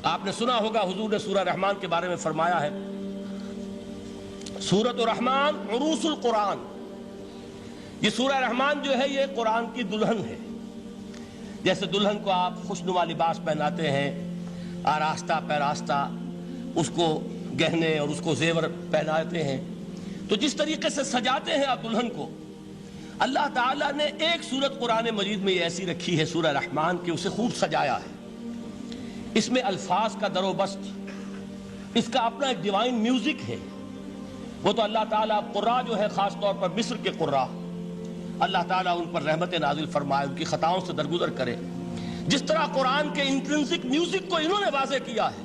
آپ نے سنا ہوگا حضور نے سورہ رحمان کے بارے میں فرمایا ہے، سورۃ الرحمن عروس القرآن، یہ سورہ رحمان جو ہے یہ قرآن کی دلہن ہے۔ جیسے دلہن کو آپ خوشنما لباس پہناتے ہیں، آراستہ پیراستہ اس کو گہنے اور اس کو زیور پہناتے ہیں، تو جس طریقے سے سجاتے ہیں آپ دلہن کو، اللہ تعالیٰ نے ایک سورت قرآن مجید میں یہ ایسی رکھی ہے سورہ رحمان کہ اسے خوب سجایا ہے۔ اس میں الفاظ کا در و بست، اس کا اپنا ایک ڈیوائن میوزک ہے۔ وہ تو اللہ تعالیٰ قراء جو ہے خاص طور پر مصر کے قراء، اللہ تعالیٰ ان پر رحمت نازل فرمائے، ان کی خطاؤں سے درگزر کرے۔ جس طرح قرآن کے انٹرنسک میوزک کو انہوں نے واضح کیا ہے،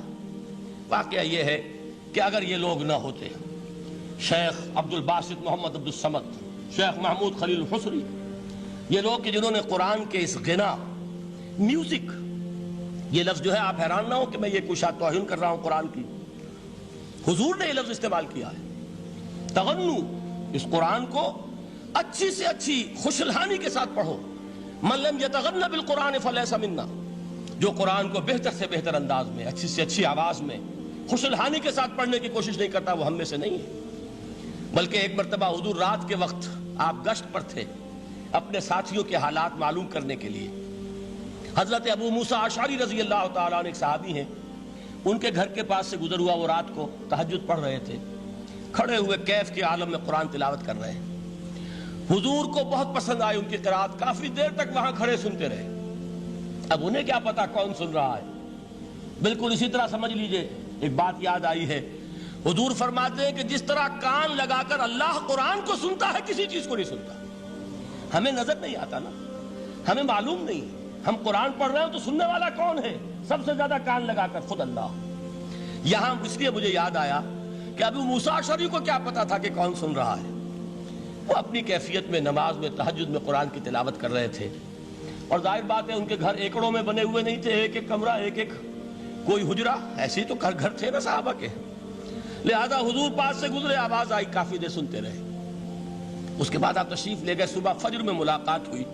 واقعہ یہ ہے کہ اگر یہ لوگ نہ ہوتے، شیخ عبد الباسط محمد عبد الصمد، شیخ محمود خلیل الحصری، یہ لوگ کہ جنہوں نے قرآن کے اس غنا، میوزک، یہ لفظ جو ہے آپ حیران نہ ہو کہ میں یہ کوئی شاید توہین کر رہا ہوں قرآن کی، حضور نے یہ لفظ استعمال کیا ہے، تغنو، اس قرآن کو اچھی سے اچھی خوشلہانی کے ساتھ پڑھو۔ من لم یتغن بالقرآن فلیس منا، جو قرآن کو بہتر سے بہتر انداز میں، اچھی سے اچھی آواز میں، خوشلہانی کے ساتھ پڑھنے کی کوشش نہیں کرتا، وہ ہم میں سے نہیں ہے۔ بلکہ ایک مرتبہ حضور رات کے وقت آپ گشت پر تھے اپنے ساتھیوں کے حالات معلوم کرنے کے لیے۔ حضرت ابو موسیٰ اشعری رضی اللہ تعالیٰ عنہ ایک صحابی ہیں، ان کے گھر کے پاس سے گزر ہوا، وہ رات کو تہجد پڑھ رہے تھے، کھڑے ہوئے کیف کے عالم میں قرآن تلاوت کر رہے ہیں۔ حضور کو بہت پسند آئی ان کی قرات، کافی دیر تک وہاں کھڑے سنتے رہے۔ اب انہیں کیا پتا کون سن رہا ہے، بالکل اسی طرح سمجھ لیجئے ایک بات یاد آئی ہے، حضور فرماتے ہیں کہ جس طرح کان لگا کر اللہ قرآن کو سنتا ہے، کسی چیز کو نہیں سنتا۔ ہمیں نظر نہیں آتا نا، ہمیں معلوم نہیں، ہم قرآن پڑھ رہے ہیں تو سننے والا کون ہے؟ سب سے زیادہ کان لگا کر خود اللہ۔ یہاں اس لیے مجھے یاد آیا کہ ابو موسیٰ اشعری کو کیا پتا تھا کہ کون سن رہا ہے، وہ اپنی کیفیت میں نماز میں تہجد میں قرآن کی تلاوت کر رہے تھے، اور ظاہر بات ہے ان کے گھر ایکڑوں میں بنے ہوئے نہیں تھے، ایک ایک کمرہ، ایک ایک کوئی حجرہ، ایسے ہی تو گھر تھے نا صحابہ کے، لہذا حضور پاس سے گزرے، آواز آئی، کافی دیر سنتے رہے۔ اس کے بعد آپ تشریف لے گئے، صبح فجر میں ملاقات ہوئی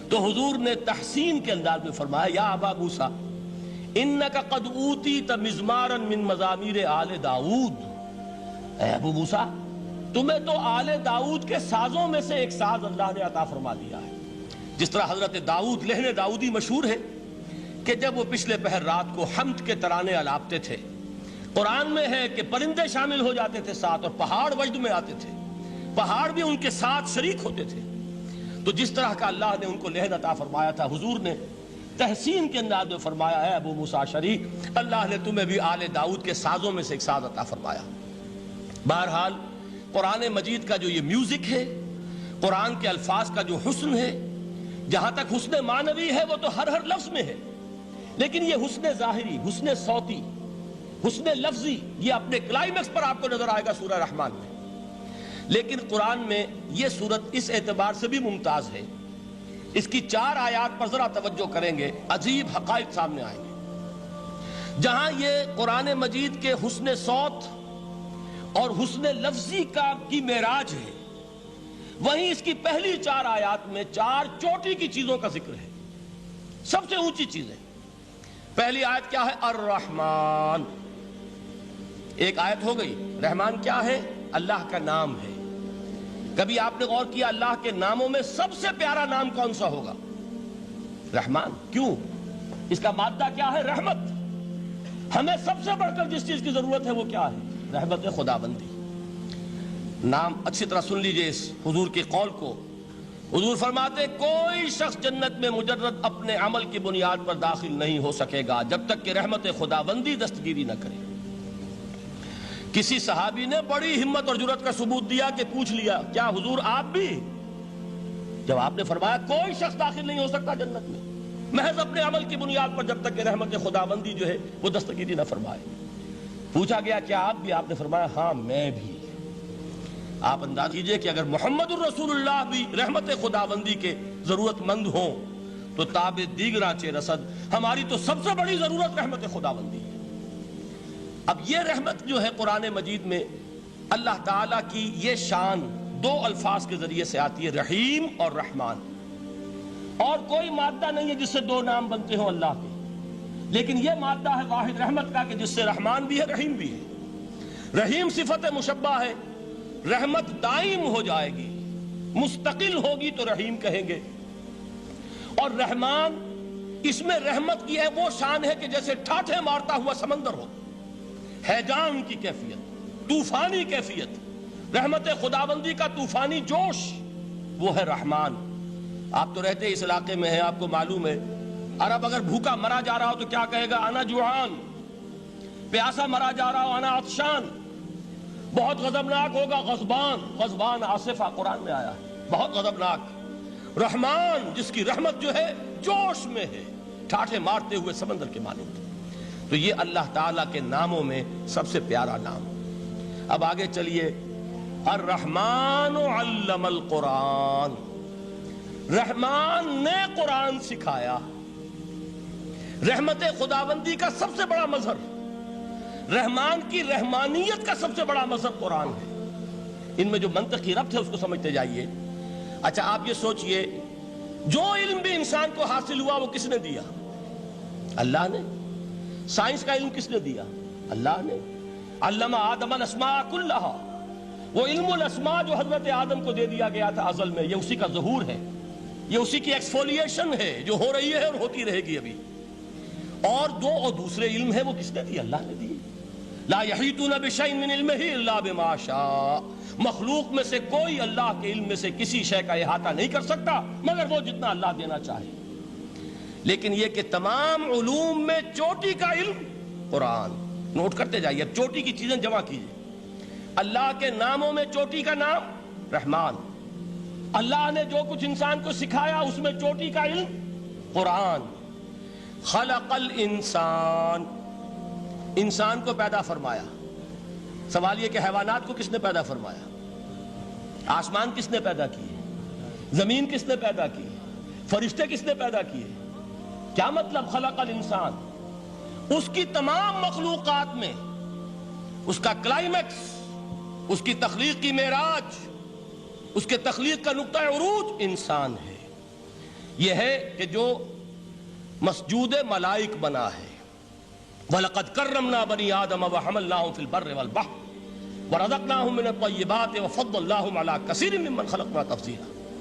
تو حضور نے تحسین کے انداز میں فرمایا، یا ابا موسیٰ انک قد اوتیت مزمارا من مزامیر آل داؤد، اے ابو موسیٰ تمہیں تو آل داؤد کے سازوں میں سے ایک ساز اللہ نے عطا فرما دیا ہے۔ جس طرح حضرت داؤد، لہن داؤدی مشہور ہے کہ جب وہ پچھلے پہر رات کو حمد کے ترانے الاپتے تھے، قرآن میں ہے کہ پرندے شامل ہو جاتے تھے ساتھ، اور پہاڑ وجد میں آتے تھے، پہاڑ بھی ان کے ساتھ شریک ہوتے تھے۔ تو جس طرح کا اللہ نے ان کو لہن عطا فرمایا تھا، حضور نے تحسین کے انداز میں فرمایا ہے ابو موسیٰ اشعری، اللہ نے تمہیں بھی آل داؤد کے سازوں میں سے ایک ساز عطا فرمایا۔ بہرحال قرآن مجید کا جو یہ میوزک ہے، قرآن کے الفاظ کا جو حسن ہے، جہاں تک حسن معنوی ہے وہ تو ہر لفظ میں ہے، لیکن یہ حسن ظاہری، حسن صوتی، حسن لفظی، یہ اپنے کلائمیکس پر آپ کو نظر آئے گا سورہ رحمان میں۔ لیکن قرآن میں یہ سورت اس اعتبار سے بھی ممتاز ہے، اس کی 4 آیات پر ذرا توجہ کریں گے، عجیب حقائق سامنے آئیں گے۔ جہاں یہ قرآن مجید کے حسن صوت اور حسن لفظی کی معراج ہے، وہیں اس کی پہلی 4 آیات میں 4 چوٹی کی چیزوں کا ذکر ہے، سب سے اونچی چیزیں۔ پہلی آیت کیا ہے؟ الرحمن، ایک آیت ہو گئی۔ رحمان کیا ہے؟ اللہ کا نام ہے۔ کبھی آپ نے غور کیا اللہ کے ناموں میں سب سے پیارا نام کون سا ہوگا؟ رحمان۔ کیوں؟ اس کا مادہ کیا ہے؟ رحمت۔ ہمیں سب سے بڑھ کر جس چیز کی ضرورت ہے وہ کیا ہے؟ رحمت خداوندی۔ نام اچھی طرح سن لیجئے اس حضور کے قول کو۔ حضور فرماتے کوئی شخص جنت میں مجرد اپنے عمل کی بنیاد پر داخل نہیں ہو سکے گا جب تک کہ رحمت خداوندی دستگیری نہ کرے۔ کسی صحابی نے بڑی ہمت اور جرأت کا ثبوت دیا کہ پوچھ لیا، کیا حضور آپ بھی؟ جب آپ نے فرمایا کوئی شخص داخل نہیں ہو سکتا جنت میں محض اپنے عمل کی بنیاد پر جب تک کہ رحمت خداوندی جو ہے وہ دستگیری نہ فرمائے۔ پوچھا گیا کیا آپ بھی؟ آپ نے فرمایا ہاں میں بھی۔ آپ انداز کیجئے کہ اگر محمد الرسول اللہ بھی رحمت خداوندی کے ضرورت مند ہوں تو تاب دیگراں چے رسد، ہماری تو سب سے بڑی ضرورت رحمت خداوندی ہے۔ اب یہ رحمت جو ہے قرآن مجید میں اللہ تعالیٰ کی یہ شان 2 الفاظ کے ذریعے سے آتی ہے، رحیم اور رحمان، اور کوئی مادہ نہیں ہے جس سے 2 نام بنتے ہوں اللہ کے۔ لیکن یہ مادہ ہے واحد رحمت کا کہ جس سے رحمان بھی ہے رحیم بھی ہے۔ رحیم صفت مشبہ ہے، رحمت دائم ہو جائے گی، مستقل ہوگی تو رحیم کہیں گے، اور رحمان اس میں رحمت کی ہے وہ شان ہے کہ جیسے ٹھاٹھے مارتا ہوا سمندر ہو، ہیجان کی کیفیت، طوفانی کیفیت، رحمت خداوندی کا طوفانی جوش، وہ ہے رحمان۔ آپ تو رہتے اس علاقے میں ہیں، آپ کو معلوم ہے عرب اگر بھوکا مرا جا رہا ہو تو کیا کہے گا؟ انا جوعان۔ پیاسا مرا جا رہا ہو انا عطشان۔ بہت غضبناک ہوگا غضبان، غضبان آصفہ قرآن میں آیا ہے، بہت غضبناک۔ رحمان جس کی رحمت جو ہے جوش میں ہے، ٹھاٹھے مارتے ہوئے سمندر کے مانند۔ تو یہ اللہ تعالیٰ کے ناموں میں سب سے پیارا نام۔ اب آگے چلیے، الرحمن علم القرآن، رحمان نے قرآن سکھایا۔ رحمت خداوندی کا سب سے بڑا مظہر، رحمان کی رحمانیت کا سب سے بڑا مظہر قرآن ہے۔ ان میں جو منطقی ربط ہے اس کو سمجھتے جائیے۔ اچھا آپ یہ سوچئے، جو علم بھی انسان کو حاصل ہوا وہ کس نے دیا؟ اللہ نے۔ سائنس کا علم کس نے دیا؟ اللہ نے۔ علم آدم الاسماء کلہا، وہ علم الاسماء جو حضرت آدم کو دے دیا گیا تھا ازل میں، یہ اسی کا ظہور ہے، یہ اسی کی ایکسفولیشن ہے جو ہو رہی ہے اور ہوتی رہے گی ابھی۔ اور دوسرے علم ہے وہ کس نے دی؟ اللہ نے دی۔ لا یحیطون بشیء من علمہ الا بما شاء، مخلوق میں سے کوئی اللہ کے علم میں سے کسی شے کا احاطہ نہیں کر سکتا مگر وہ جتنا اللہ دینا چاہے۔ لیکن یہ کہ تمام علوم میں چوٹی کا علم قرآن، نوٹ کرتے جائیے، اب چوٹی کی چیزیں جمع کیجیے۔ اللہ کے ناموں میں چوٹی کا نام رحمان، اللہ نے جو کچھ انسان کو سکھایا اس میں چوٹی کا علم قرآن۔ خلق الانسان، انسان کو پیدا فرمایا۔ سوال یہ کہ حیوانات کو کس نے پیدا فرمایا؟ آسمان کس نے پیدا کیے؟ زمین کس نے پیدا کی؟ فرشتے کس نے پیدا کیے؟ کیا مطلب خلق الانسان؟ اس کی تمام مخلوقات میں اس کا کلائمیکس، اس کی تخلیق کی معراج، اس کے تخلیق کا نقطہ عروج انسان ہے۔ یہ ہے کہ جو مسجود ملائک بنا ہے۔ وَلَقَدْ كَرَّمْنَا بَنِي آدَمَ وَحَمَلْنَاهُمْ فِي الْبَرِّ وَالْبَحْرِ وَرَزَقْنَاهُمْ مِنَ الطَّيِّبَاتِ وَفَضَّلْنَاهُمْ عَلَى كَثِيرٍ مِّمَّنْ خَلَقْنَا تَفْضِيلًا۔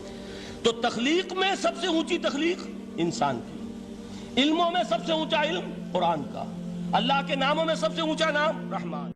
تو تخلیق میں سب سے اونچی تخلیق انسان کی، علموں میں سب سے اونچا علم قرآن کا، اللہ کے ناموں میں سب سے اونچا نام رحمان۔